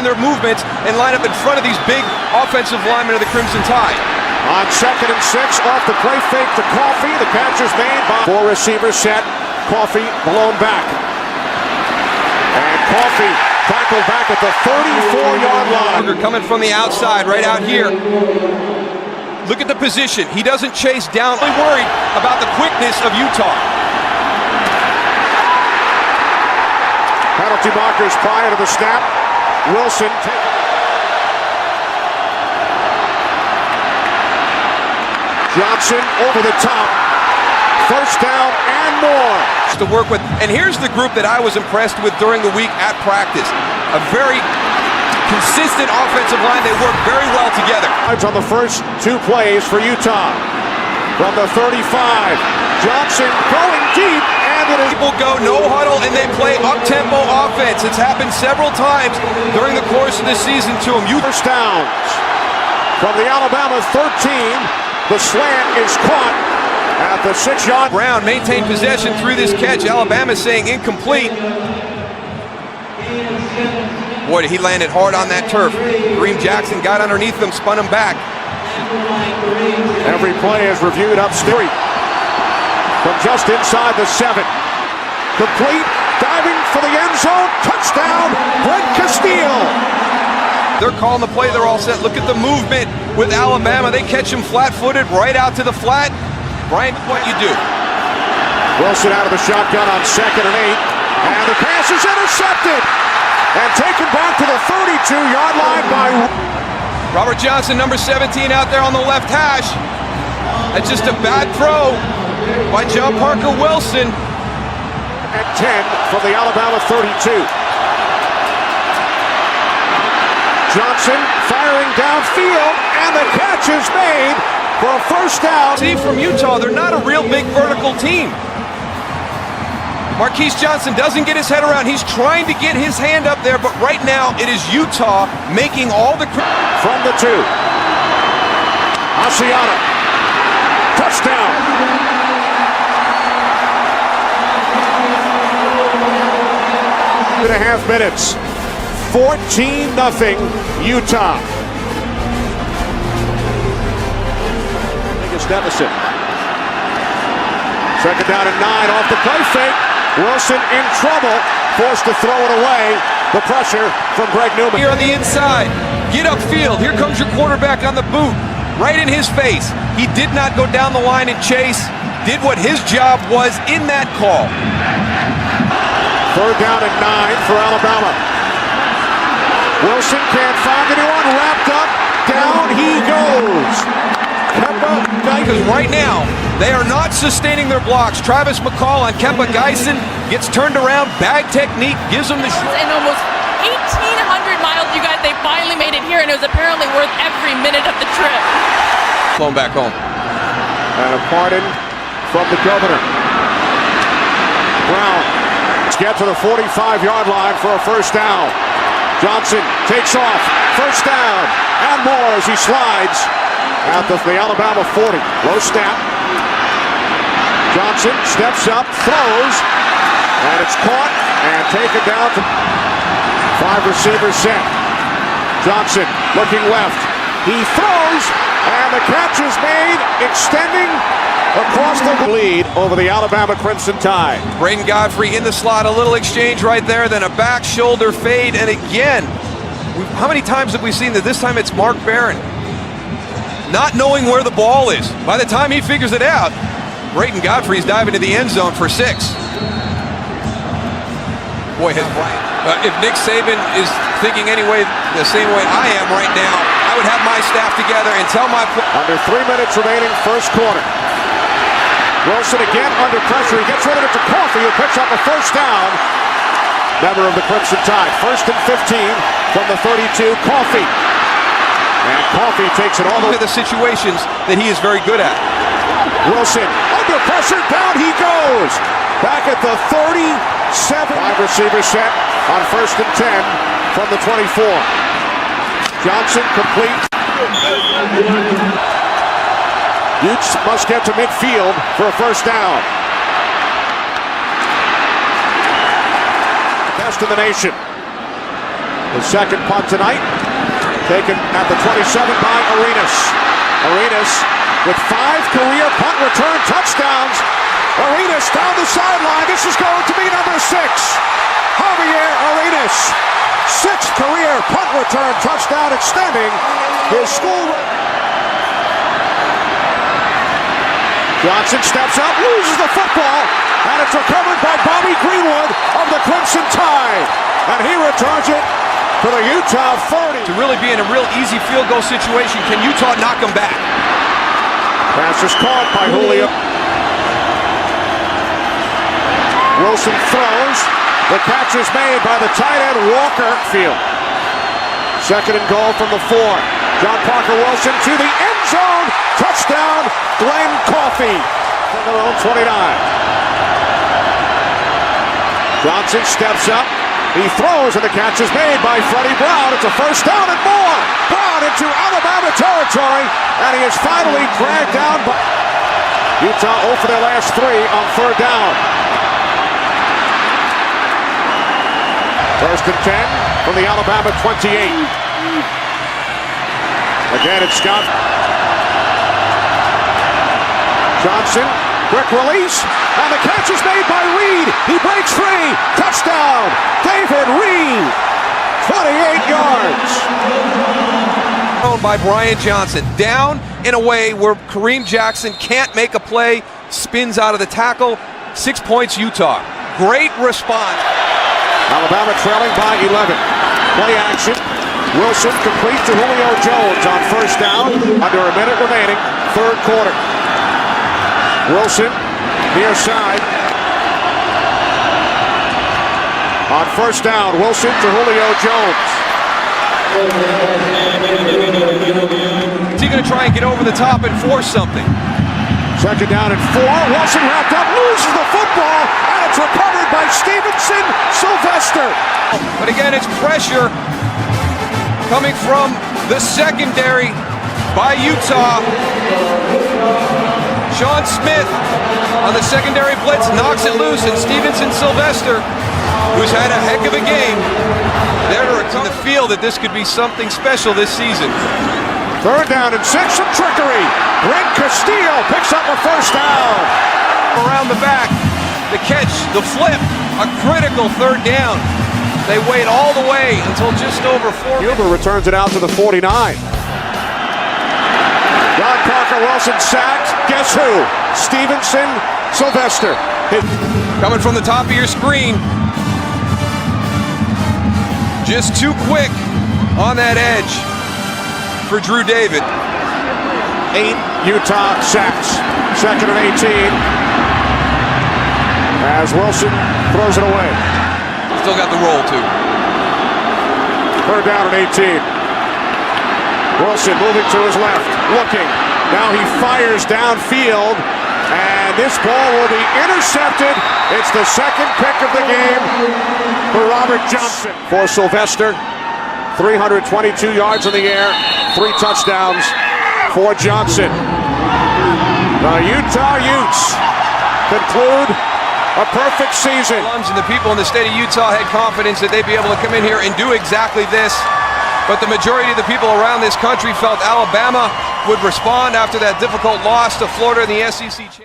in their movements and line up in front of these big offensive linemen of the Crimson Tide. On 2nd and 6, off the play fake to Coffey. The catch is made by 4 receivers set. Coffey blown back. And Coffey tackled back at the 34-yard line. Coming from the outside, right out here. Look at the position. He doesn't chase down. Really worried about the quickness of Utah. Penalty markers prior to the snap. Wilson taking. Johnson over the top. First down and more. To work with. And here's the group that I was impressed with during the week at practice. A very consistent offensive line. They work very well together. On the first 2 plays for Utah. From the 35. Johnson going deep. People go no huddle and they play up-tempo offense. It's happened several times during the course of the season to them. First downs from the Alabama 13. The slant is caught at the 6-yard. Brown maintained possession through this catch. Alabama saying incomplete. Boy, he landed hard on that turf. Kareem Jackson got underneath him, spun him back. Every play is reviewed upstairs. From just inside the 7. Complete, diving for the end zone. Touchdown, Brent Castile. They're calling the play, they're all set. Look at the movement with Alabama. They catch him flat-footed right out to the flat. Brian, what you do? Wilson out of the shotgun on 2nd and 8. And the pass is intercepted. And taken back to the 32-yard line by Robert Johnson, number 17, out there on the left hash. That's just a bad throw by John Parker Wilson. At 10 from the Alabama 32. Johnson firing downfield, and the catch is made for a first down. See, from Utah, they're not a real big vertical team. Marquise Johnson doesn't get his head around. He's trying to get his hand up there, but right now it is Utah making all the... From the 2. Asiata. Touchdown. 2.5 minutes. 14-0 Utah. Biggest deficit. 2nd down and 9 off the play fake. Wilson in trouble, forced to throw it away. The pressure from Greg Newman. Here on the inside, get upfield. Here comes your quarterback on the boot, right in his face. He did not go down the line and chase. Did what his job was in that call. 3rd down and 9 for Alabama. Wilson can't find anyone. Wrapped up. Down he goes. Because right now, they are not sustaining their blocks. Travis McCall on Kemba Geisen gets turned around. Bag technique gives them the... In almost 1,800 miles, you guys, they finally made it here, and it was apparently worth every minute of the trip. Flown back home. And a pardon from the governor. Brown. Let's get to the 45-yard line for a first down. Johnson takes off. First down. And more as he slides at the Alabama 40. Low snap. Johnson steps up, throws, and it's caught and taken down to 5 receivers set. Johnson looking left. He throws, and the catch is made, extending across the lead over the Alabama Crimson Tide. Braden Godfrey in the slot, a little exchange right there, then a back shoulder fade, and again, how many times have we seen that? This time it's Mark Barron not knowing where the ball is. By the time he figures it out, Braden Godfrey's diving to the end zone for 6. Boy, if Nick Saban is thinking anyway the same way I am right now, I would have my staff together and tell my... Under 3 minutes remaining, first quarter. Wilson again under pressure. He gets rid of it to Coffey, who picks up a first down. Member of the Crimson Tide. 1st and 15 from the 32, Coffey. And Coffey takes it all the way to the situations that he is very good at. Wilson under pressure, down he goes. Back at the 37. 5 receivers set on 1st and 10 from the 24. Johnson complete. Utes must get to midfield for a first down. Best in the nation. His second punt tonight, taken at the 27 by Arenas. Arenas with 5 career punt return touchdowns. Arenas down the sideline. This is going to be number 6. Javier Arenas, 6th career punt return touchdown, extending his school. Johnson steps up, loses the football, and it's recovered by Bobby Greenwood of the Crimson Tide. And he returns it to the Utah 30. To really be in a real easy field goal situation, can Utah knock them back? Pass is caught by Julio. Wilson throws. The catch is made by the tight end Walker Field. Second and goal from the 4. John Parker Wilson to the end zone. Touchdown, Glenn Coffey from their own 29. Johnson steps up. He throws and the catch is made by Freddie Brown. It's a first down and more. Brown into Alabama territory, and he is finally dragged down by Utah 0 for their last 3 on 3rd down. First and 10 from the Alabama 28. Again, it's Scott. Johnson, quick release, and the catch is made by Reed. He breaks free. Touchdown, David Reed. 28 yards. Owned by Brian Johnson. Down in a way where Kareem Jackson can't make a play. Spins out of the tackle. 6 points, Utah. Great response. Alabama trailing by 11. Play action. Wilson complete to Julio Jones on first down. Under a minute remaining. 3rd quarter. Wilson near side. On first down, Wilson to Julio Jones. Is he going to try and get over the top and force something? Second down and 4. Wilson wrapped up, loses the football, and it's recovered by Stevenson Sylvester. But again, it's pressure coming from the secondary by Utah. Sean Smith on the secondary blitz knocks it loose, and Stevenson Sylvester, who's had a heck of a game, there to recover the feel that this could be something special this season. 3rd down and 6, some trickery. Brent Castillo picks up a first down. Around the back, the catch, the flip, a critical 3rd down. They wait all the way until just over 4 minutes. Huber returns it out to the 49. John Parker Wilson sacked. Guess who? Stevenson Sylvester. Coming from the top of your screen. Just too quick on that edge for Drew David. 8 Utah sacks. 2nd and 18. As Wilson throws it away. Still got the roll too. 3rd down and 18. Wilson moving to his left, looking. Now he fires downfield, and this ball will be intercepted. It's the 2nd pick of the game for Robert Johnson. For Sylvester, 322 yards in the air, 3 touchdowns for Johnson. The Utah Utes conclude a perfect season. And the people in the state of Utah had confidence that they'd be able to come in here and do exactly this. But the majority of the people around this country felt Alabama would respond after that difficult loss to Florida in the SEC Championship.